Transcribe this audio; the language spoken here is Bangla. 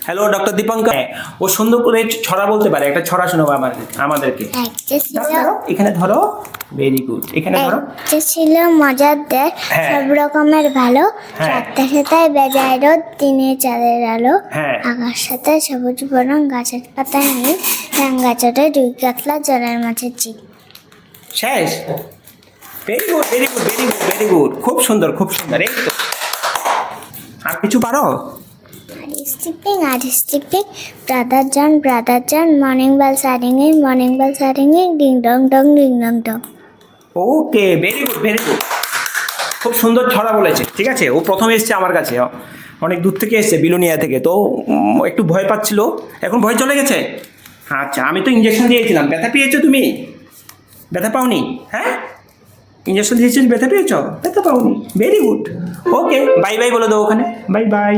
Hello doctor Dipankar. ও সুন্দর করে ছড়া বলতে পারে, একটা ছড়া শোনাবো আমাদেরকে। এখানে ধরো, ভেরি গুড, এখানে ধরো। একটা ছিল মজাদার, হ্যাঁ। সব রকমের ভালো, হ্যাঁ। সাতটা সাতায় বেজায় রোদ, দিনে চাঁদের আলো, হ্যাঁ। আকাশ সাথে সবুজ বরং, গাছের পাতায় নীল, রাঙ্গা চটে দুই কাতলা জলের মাঝে চিল। শেষ। Very good, very good, very good, very good, খুব সুন্দর, খুব সুন্দর। এই তো, আর কিছু পারো? Are sleeping, brother John, morning bells are ringing, ding dong dong, ding dong dong. Okay, very good, very good, খুব সুন্দর ছড়া বলেছে। ঠিক আছে, ও প্রথম এসছে আমার কাছে, অনেক দূর থেকে এসছে, বিলোনিয়া থেকে, তো একটু ভয় পাচ্ছিল, এখন ভয় চলে গেছে। আচ্ছা, আমি তো ইঞ্জেকশন দিয়েছিলাম। ব্যথা পেয়েছো তুমি? ব্যথা পাওনি? হ্যাঁ, ইঞ্জেকশন দিয়েছেন, ব্যথা পেয়েছো? ব্যথা পাওনি? Very good. Okay, bye bye বলে দাও ওখানে, বাই বাই।